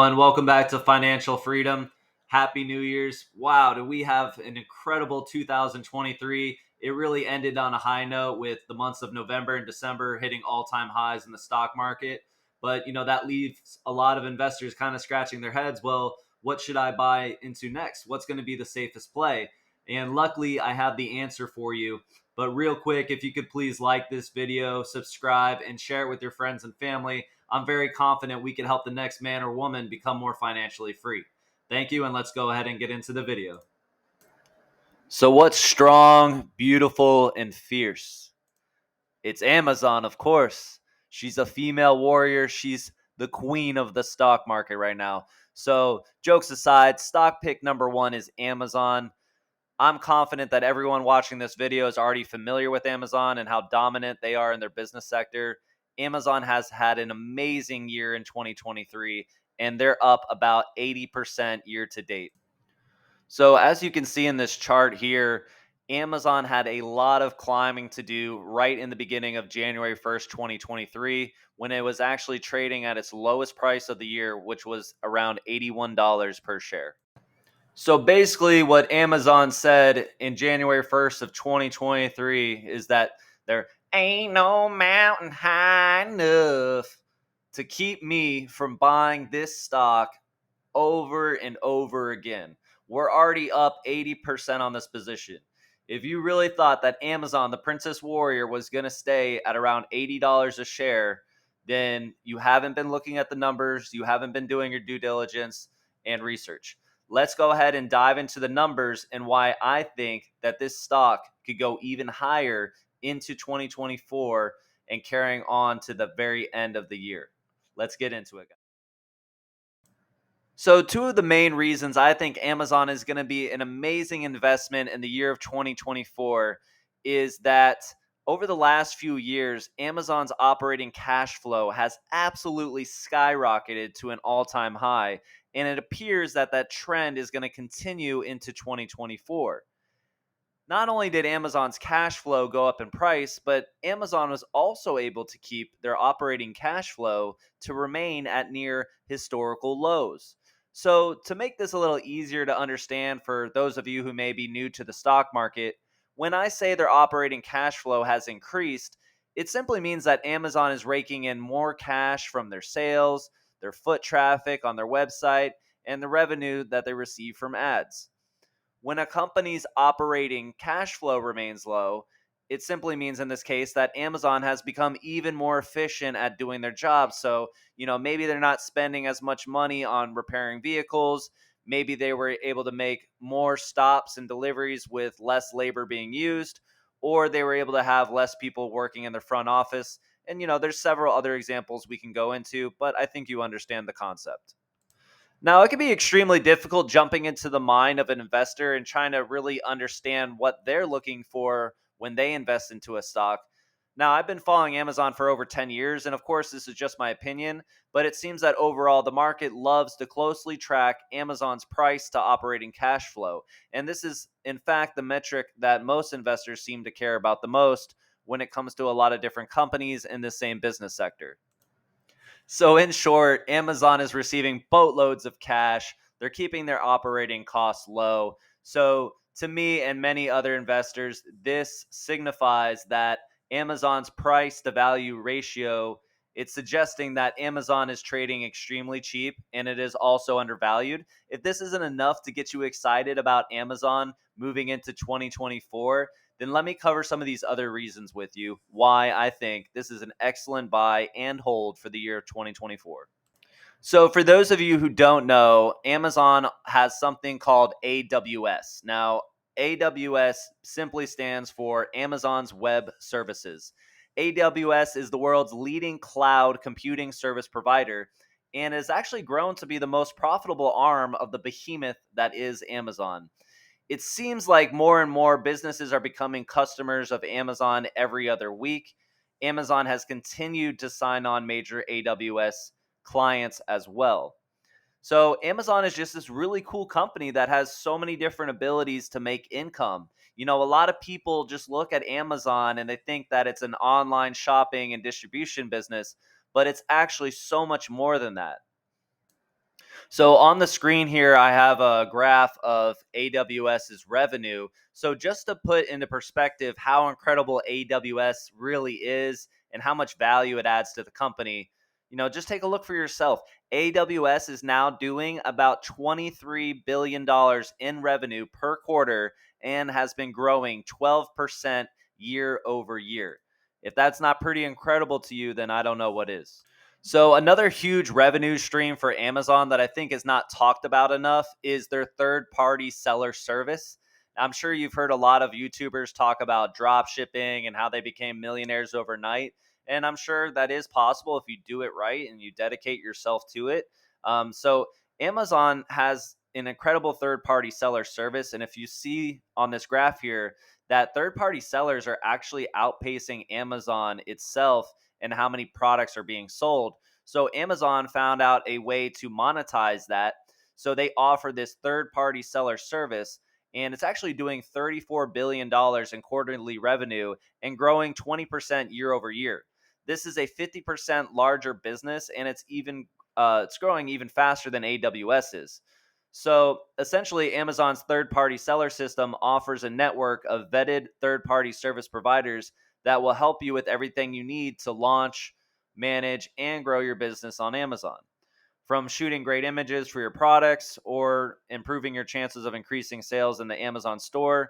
everyone. Welcome back to Financial Freedom. Happy New Year's. Wow, do we have an incredible 2023. It really ended on a high note with the months of November and December hitting all-time highs in the stock market. But, that leaves a lot of investors kind of scratching their heads. Well, what should I buy into next? What's going to be the safest play? And luckily, I have the answer for you. But real quick, if you could please like this video, subscribe, and share it with your friends and family. I'm very confident we can help the next man or woman become more financially free. Thank you, and let's go ahead and get into the video. So what's strong, beautiful, and fierce? It's Amazon, of course. She's a female warrior. She's the queen of the stock market right now. So jokes aside, stock pick number one is Amazon. I'm confident that everyone watching this video is already familiar with Amazon and how dominant they are in their business sector. Amazon has had an amazing year in 2023, and they're up about 80% year to date. So as you can see in this chart here, Amazon had a lot of climbing to do right in the beginning of January 1st, 2023, when it was actually trading at its lowest price of the year, which was around $81 per share. So basically what Amazon said in January 1st of 2023 is that there ain't no mountain high enough to keep me from buying this stock over and over again. We're already up 80% on this position. If you really thought that Amazon, the Princess Warrior, was going to stay at around $80 a share, then you haven't been looking at the numbers, you haven't been doing your due diligence and research. Let's go ahead and dive into the numbers and why I think that this stock could go even higher into 2024 and carrying on to the very end of the year. Let's get into it, guys. So, two of the main reasons I think Amazon is going to be an amazing investment in the year of 2024 is that over the last few years, Amazon's operating cash flow has absolutely skyrocketed to an all-time high, and it appears that that trend is going to continue into 2024. Not only did Amazon's cash flow go up in price, but Amazon was also able to keep their operating cash flow to remain at near historical lows. So, to make this a little easier to understand for those of you who may be new to the stock market, when I say their operating cash flow has increased, it simply means that Amazon is raking in more cash from their sales, their foot traffic on their website, and the revenue that they receive from ads. When a company's operating cash flow remains low, it simply means in this case that Amazon has become even more efficient at doing their job. So, maybe they're not spending as much money on repairing vehicles. Maybe they were able to make more stops and deliveries with less labor being used, or they were able to have less people working in their front office. And, there's several other examples we can go into, but I think you understand the concept. Now, it can be extremely difficult jumping into the mind of an investor and trying to really understand what they're looking for when they invest into a stock. Now, I've been following Amazon for over 10 years, and of course, this is just my opinion, but it seems that overall the market loves to closely track Amazon's price to operating cash flow. And this is, in fact, the metric that most investors seem to care about the most when it comes to a lot of different companies in the same business sector. So, in short, Amazon is receiving boatloads of cash. They're keeping their operating costs low. So, to me and many other investors, this signifies that Amazon's price to value ratio, it's suggesting that Amazon is trading extremely cheap and it is also undervalued. If this isn't enough to get you excited about Amazon moving into 2024, then let me cover some of these other reasons with you why I think this is an excellent buy and hold for the year of 2024. So, for those of you who don't know, Amazon has something called AWS. Now, AWS simply stands for Amazon's Web Services. AWS is the world's leading cloud computing service provider and has actually grown to be the most profitable arm of the behemoth that is Amazon. It seems like more and more businesses are becoming customers of Amazon every other week. Amazon has continued to sign on major AWS clients as well. So Amazon is just this really cool company that has so many different abilities to make income. A lot of people just look at Amazon and they think that it's an online shopping and distribution business, but it's actually so much more than that. So on the screen here, I have a graph of AWS's revenue. So just to put into perspective how incredible AWS really is and how much value it adds to the company, just take a look for yourself. AWS is now doing about $23 billion in revenue per quarter and has been growing 12% year over year. If that's not pretty incredible to you, then I don't know what is. So, another huge revenue stream for Amazon that I think is not talked about enough is their third party seller service. I'm sure you've heard a lot of YouTubers talk about drop shipping and how they became millionaires overnight. And I'm sure that is possible if you do it right and you dedicate yourself to it. So, Amazon has an incredible third party seller service. And if you see on this graph here, that third party sellers are actually outpacing Amazon itself and how many products are being sold. So Amazon found out a way to monetize that. So they offer this third party seller service, and it's actually doing $34 billion in quarterly revenue and growing 20% year over year. This is a 50% larger business, and it's growing even faster than AWS is. So essentially, Amazon's third party seller system offers a network of vetted third party service providers that will help you with everything you need to launch, manage, and grow your business on Amazon. From shooting great images for your products or improving your chances of increasing sales in the Amazon store,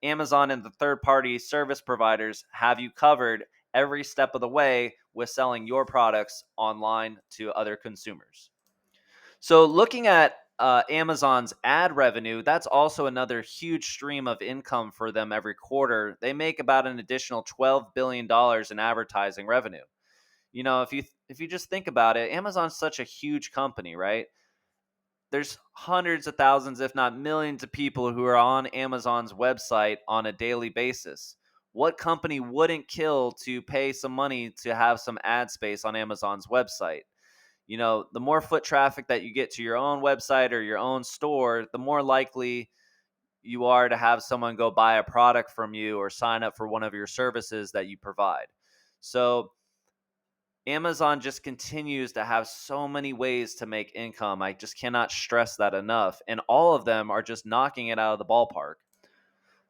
Amazon and the third party service providers have you covered every step of the way with selling your products online to other consumers. So, looking at Amazon's ad revenue, that's also another huge stream of income for them every quarter. They make about an additional $12 billion in advertising revenue. If you just think about it, Amazon's such a huge company, right? There's hundreds of thousands, if not millions, of people who are on Amazon's website on a daily basis. What company wouldn't kill to pay some money to have some ad space on Amazon's website? The more foot traffic that you get to your own website or your own store, the more likely you are to have someone go buy a product from you or sign up for one of your services that you provide. So Amazon just continues to have so many ways to make income. I just cannot stress that enough. And all of them are just knocking it out of the ballpark.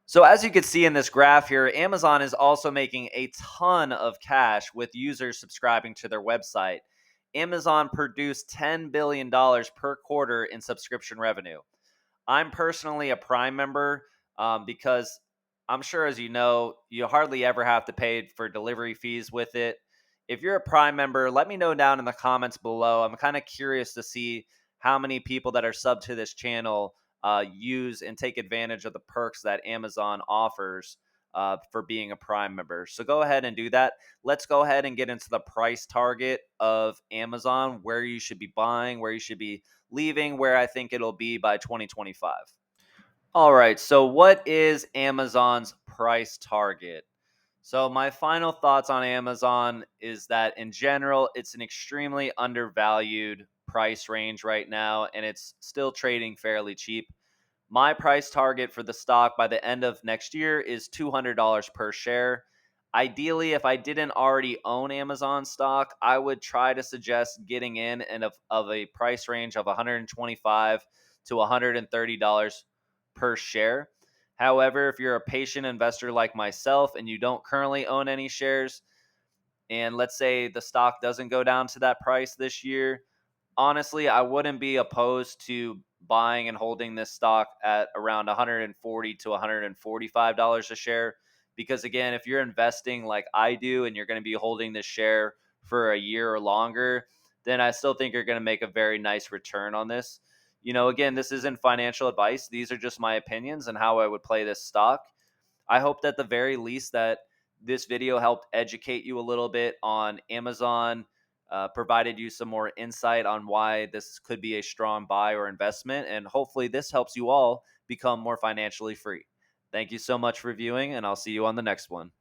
So, as you can see in this graph here, Amazon is also making a ton of cash with users subscribing to their website. Amazon produced $10 billion per quarter in subscription revenue. I'm personally a Prime member because I'm sure, as you know, you hardly ever have to pay for delivery fees with it. If you're a Prime member, let me know down in the comments below. I'm kind of curious to see how many people that are subbed to this channel use and take advantage of the perks that Amazon offers for being a Prime member. So go ahead and do that. Let's go ahead and get into the price target of Amazon, where you should be buying, where you should be leaving, where I think it'll be by 2025. All right, so what is Amazon's price target? So, my final thoughts on Amazon is that in general, it's an extremely undervalued price range right now, and it's still trading fairly cheap. My price target for the stock by the end of next year is $200 per share. Ideally, if I didn't already own Amazon stock, I would try to suggest getting in and of a price range of $125 to $130 per share. However, if you're a patient investor like myself and you don't currently own any shares, and let's say the stock doesn't go down to that price this year, honestly, I wouldn't be opposed to buying and holding this stock at around $140 to $145 a share. Because again, if you're investing like I do and you're going to be holding this share for a year or longer, then I still think you're going to make a very nice return on this. Again, this isn't financial advice. These are just my opinions and how I would play this stock. I hope that the very least that this video helped educate you a little bit on Amazon, provided you some more insight on why this could be a strong buy or investment, and hopefully this helps you all become more financially free. Thank you so much for viewing, and I'll see you on the next one.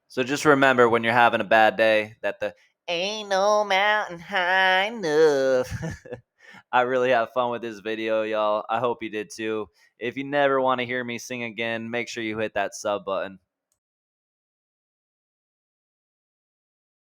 So just remember when you're having a bad day that the ain't no mountain high enough. I really have fun with this video, y'all. I hope you did too. If you never want to hear me sing again, make sure you hit that sub button.